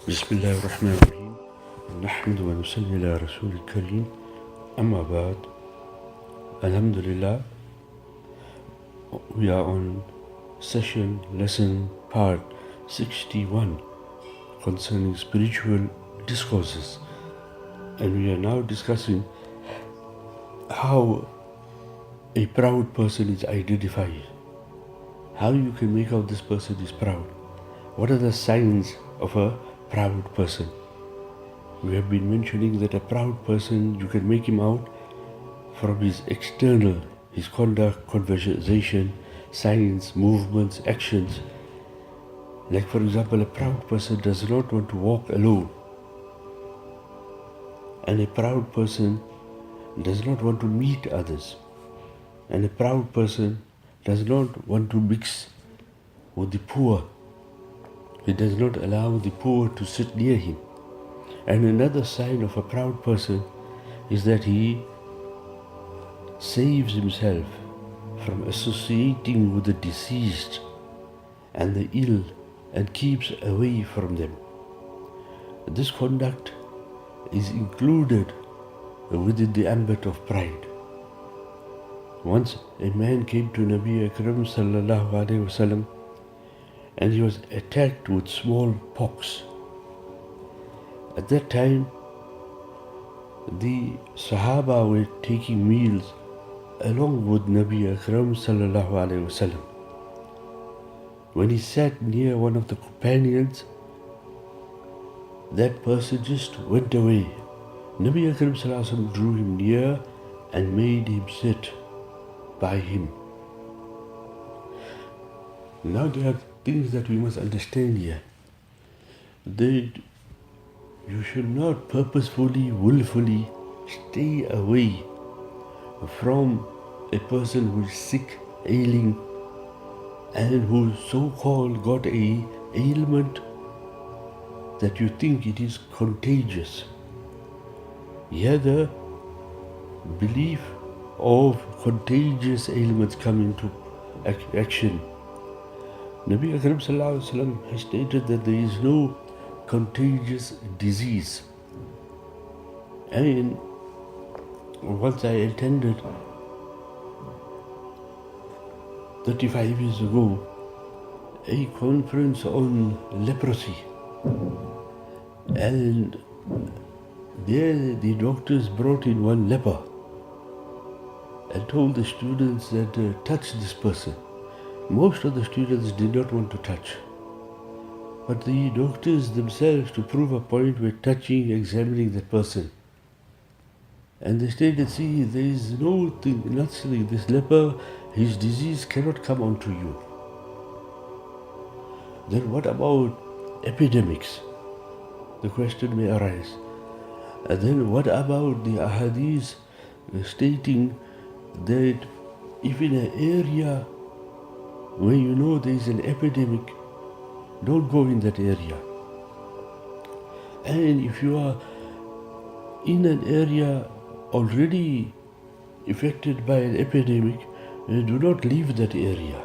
بسم الله الرحمن الرحيم نحمد ونصلي على رسول الكريم أما بعد Alhamdulillah, we are on session lesson part 61 concerning spiritual discourses, and we are now discussing how a proud person is identified, how you can make out this person is proud, what are the signs of a proud person. We have been mentioning that a proud person, you can make him out from his external, his conduct, conversation, signs, movements, actions. Like for example, a proud person does not want to walk alone. And a proud person does not want to meet others. And a proud person does not want to mix with the poor. He does not allow the poor to sit near him. And another sign of a proud person is that he saves himself from associating with the deceased and the ill and keeps away from them. This conduct is included within the ambit of pride. Once a man came to Nabi Akram sallallahu alaihi wasallam and he was attacked with smallpox. At that time, the Sahaba were taking meals along with Nabi Akram sallallahu alaihi wasallam. When he sat near one of the companions, that person just went away. Nabi Akram sallallahu alaihi wasallam drew him near and made him sit by him. Now there are things that we must understand here. That you should not purposefully, willfully stay away from a person who is sick, ailing, and who so-called got a ailment that you think it is contagious. Here the belief of contagious ailments come into action. Nabi Akram sallallahu alaihi wasallam has stated that there is no contagious disease. And once I attended 35 years ago a conference on leprosy, and there the doctors brought in one leper and told the students that touch this person. Most of the students did not want to touch, but the doctors themselves, to prove a point, were touching, examining that person. And they stated, see, there is no thing, naturally, this leper, his disease cannot come onto you. Then what about epidemics? The question may arise. And then what about the ahadith stating that if in an area where you know there is an epidemic, don't go in that area. And if you are in an area already affected by an epidemic, do not leave that area.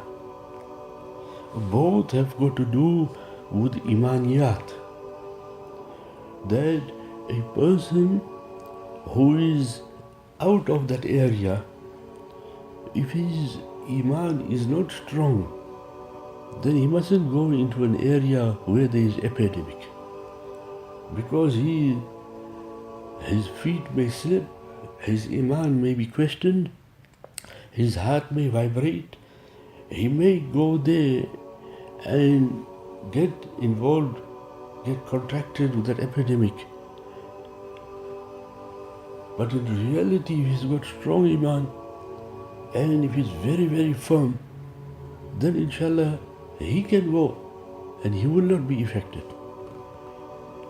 Both have got to do with imaniyat. That a person who is out of that area, if his iman is not strong, then he mustn't go into an area where there is epidemic, because his feet may slip, his iman may be questioned, his heart may vibrate, he may go there and get involved, get contracted with that epidemic. But in reality, if he's got strong iman and if he's very, very firm, then inshallah he can go and he will not be affected.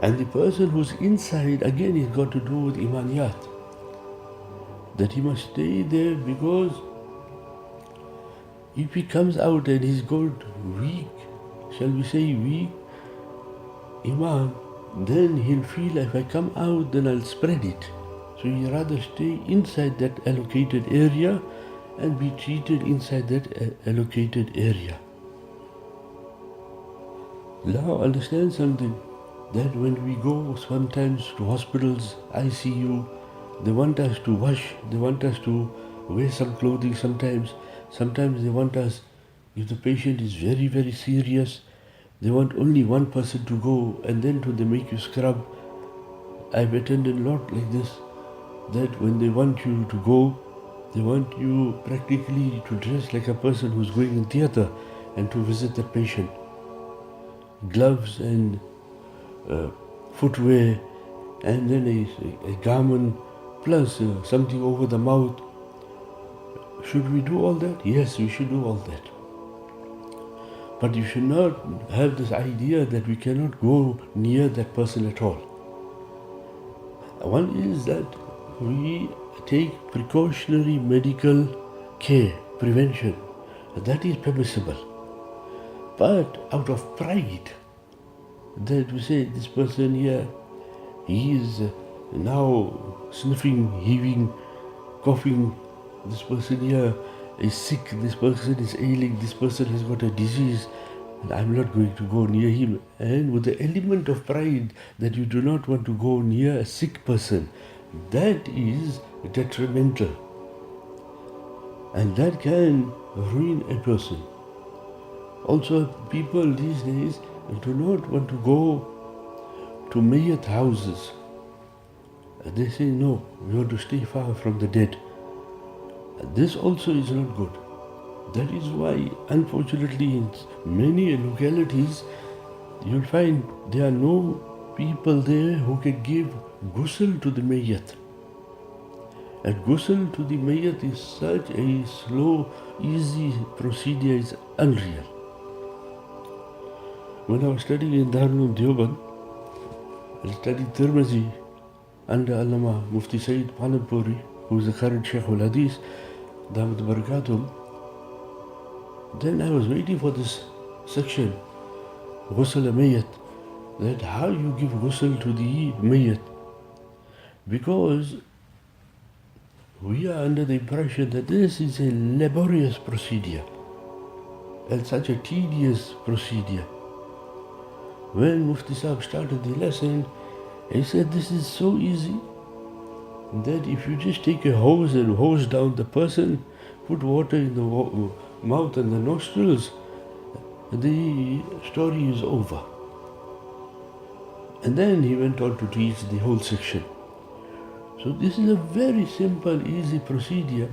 And the person who's inside, again, is got to do with imaniyat, that he must stay there, because if he comes out and he's got weak, shall we say weak iman, then he'll feel, if I come out, then I'll spread it. So he rather stay inside that allocated area and be treated inside that allocated area. Now understand something. that when we go sometimes to hospitals, ICU, they want us to wash, they want us to wear some clothing sometimes. Sometimes they want us, if the patient is very, very serious, they want only one person to go and then they make you scrub. I've attended a lot like this, that when they want you to go, they want you practically to dress like a person who's going in theater and to visit the patient. Gloves and footwear and then a garment plus something over the mouth. Should we do all that? Yes, we should do all that. But you should not have this idea that we cannot go near that person at all. One is that we take precautionary medical care, prevention. That is permissible. But out of pride, that we say this person here, he is now sniffing, heaving, coughing, this person here is sick, this person is ailing, this person has got a disease, and I'm not going to go near him. And with the element of pride that you do not want to go near a sick person, that is detrimental. And that can ruin a person. Also, people these days do not want to go to Mayyat houses. They say, no, we want to stay far from the dead. This also is not good. That is why, unfortunately, in many localities, you'll find there are no people there who can give ghusl to the Mayyat. And ghusl to the Mayyat is such a slow, easy procedure, it's unreal. When I was studying in Darul Deoband, I studied Tirmizi under Allama Mufti Sayyid Panampuri, who is the current Sheikh al-Hadith, Damat Barakatum. Then I was waiting for this section, Ghusl al-Mayyat, that how you give ghusl to the Mayyat. Because we are under the impression that this is a laborious procedure and such a tedious procedure. When Mufti Sahib started the lesson, he said this is so easy that if you just take a hose and hose down the person, put water in the mouth and the nostrils, the story is over. And then he went on to teach the whole section. So this is a very simple, easy procedure.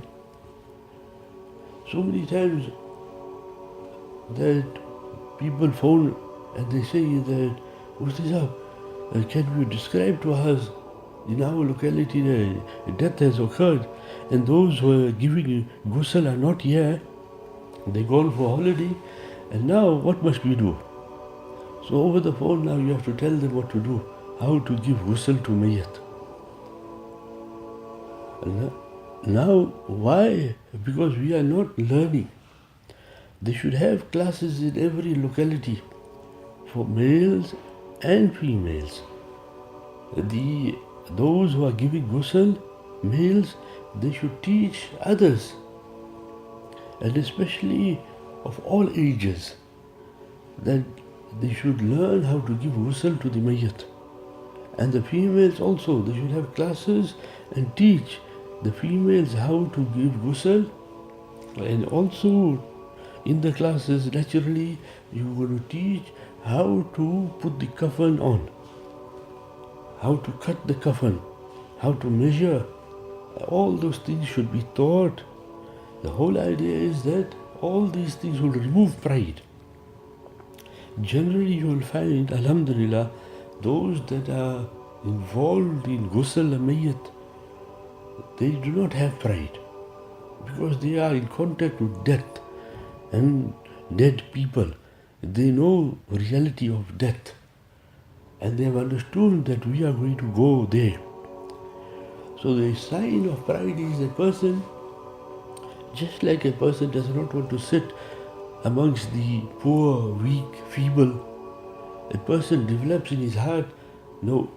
So many times that people phone and they say that, Mufti Sahib, can you describe to us, in our locality a death has occurred and those who are giving ghusl are not here, they're gone for holiday, and now what must we do? So over the phone now you have to tell them what to do, how to give ghusl to Mayyat. Now, why? Because we are not learning. They should have classes in every locality for males and females. Those who are giving ghusl, males, they should teach others, and especially of all ages, that they should learn how to give ghusl to the Mayyat. And the females also, they should have classes and teach the females how to give ghusl. And also in the classes, naturally, you're going to teach how to put the kafan on, how to cut the kafan, how to measure. All those things should be taught. The whole idea is that all these things will remove pride. Generally, you will find, alhamdulillah, those that are involved in ghusl al-mayyat, they do not have pride because they are in contact with death and dead people. They know the reality of death and they have understood that we are going to go there. So the sign of pride is a person, just like a person does not want to sit amongst the poor, weak, feeble, a person develops in his heart, no,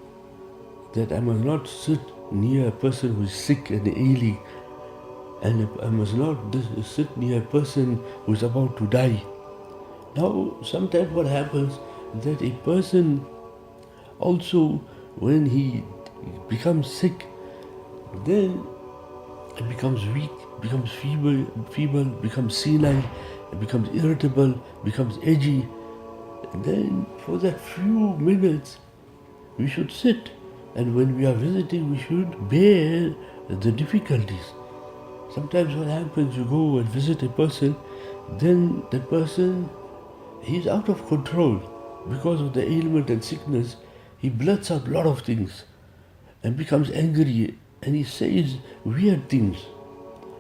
that I must not sit near a person who is sick and ailing, and I must not sit near a person who is about to die. Now, sometimes what happens that a person Also, when he becomes sick, then it becomes weak, becomes feeble, becomes senile, it becomes irritable, becomes edgy. And then for that few minutes, we should sit. And when we are visiting, we should bear the difficulties. Sometimes what happens, you go and visit a person, then that person, he's out of control. Because of the ailment and sickness, he blurts out a lot of things and becomes angry, and he says weird things.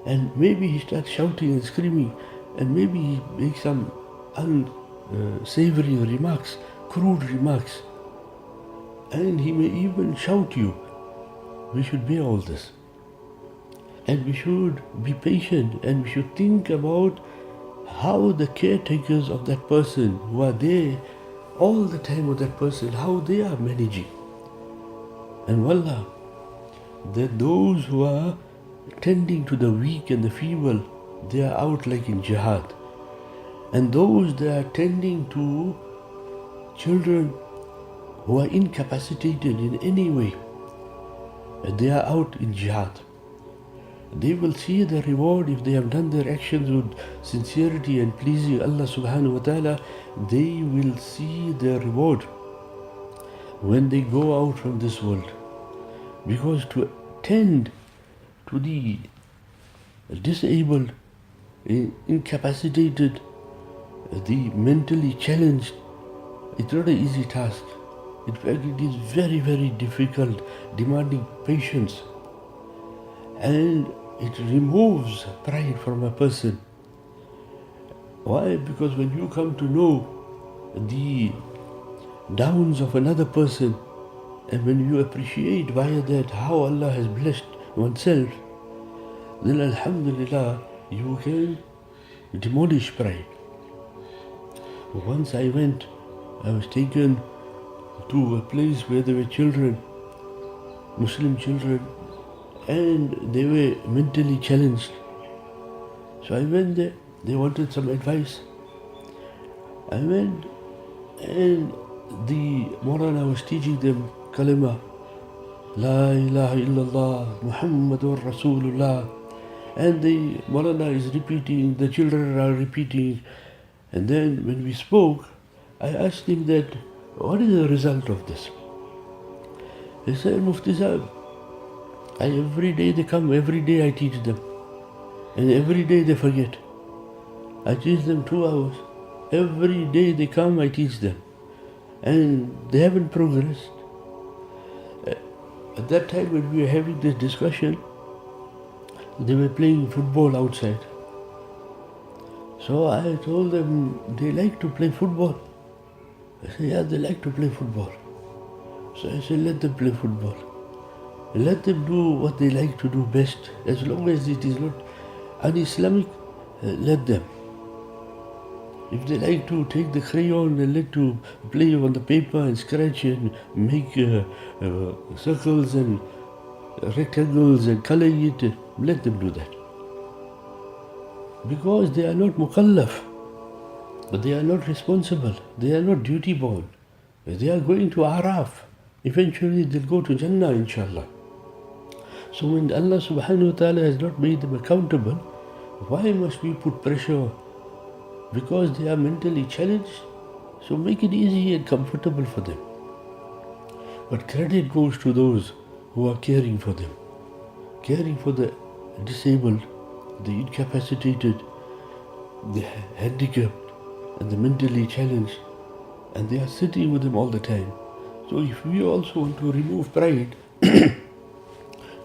And maybe he starts shouting and screaming, and maybe he makes some unsavory remarks, crude remarks, and he may even shout you. We should bear all this. And we should be patient, and we should think about how the caretakers of that person who are there all the time with that person, how they are managing. And wallah, that those who are tending to the weak and the feeble, they are out like in jihad. And those that are tending to children who are incapacitated in any way, they are out in jihad. They will see the reward if they have done their actions with sincerity and pleasing Allah subhanahu wa ta'ala. They will see their reward when they go out from this world. Because to tend to the disabled, incapacitated, the mentally challenged, it's not an easy task. In fact, it is very, very difficult, demanding patience. And it removes pride from a person. Why? Because when you come to know the downs of another person, and when you appreciate via that how Allah has blessed oneself, then alhamdulillah, you can demolish pride. Once I was taken to a place where there were children, Muslim children, and they were mentally challenged. So I went there, they wanted some advice. I went, and the Maulana was teaching them kalima, La ilaha illallah, Muhammadur Rasulullah. And the Maulana is repeating, the children are repeating. And then when we spoke, I asked him that, what is the result of this? He said, Mufti Sahib, every day they come, every day I teach them. And every day they forget. I teach them 2 hours. Every day they come, I teach them. And they haven't progressed. At that time when we were having this discussion, they were playing football outside. So I told them, they like to play football. I said, yeah, they like to play football. So I said, let them play football. Let them do what they like to do best. As long as it is not un-Islamic, let them. If they like to take the crayon and like to play on the paper and scratch and make circles and rectangles and color it, let them do that. Because they are not mukallaf, but they are not responsible, they are not duty bound. They are going to Araf. Eventually they'll go to Jannah, inshallah. So when Allah subhanahu wa ta'ala has not made them accountable, why must we put pressure? Because they are mentally challenged, so make it easy and comfortable for them. But credit goes to those who are caring for them, caring for the disabled, the incapacitated, the handicapped, and the mentally challenged, and they are sitting with them all the time. So if we also want to remove pride,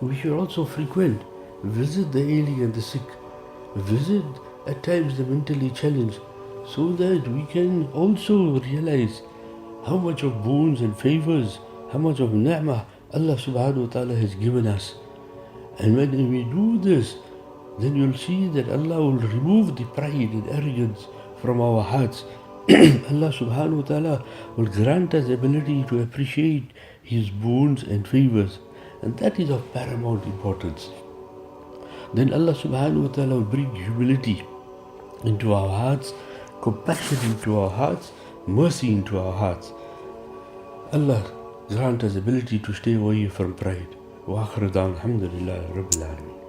we should also frequent, visit the ailing and the sick, visit at times the mentally challenged, so that we can also realize how much of boons and favors, how much of ni'mah Allah subhanahu wa ta'ala has given us. And when we do this, then you'll see that Allah will remove the pride and arrogance from our hearts. Allah subhanahu wa ta'ala will grant us the ability to appreciate His boons and favors. And that is of paramount importance. Then Allah subhanahu wa ta'ala will bring humility into our hearts, compassion into our hearts, mercy into our hearts. Allah grant us ability to stay away from pride. وآخر دعوانا الحمد لله رب العالمين.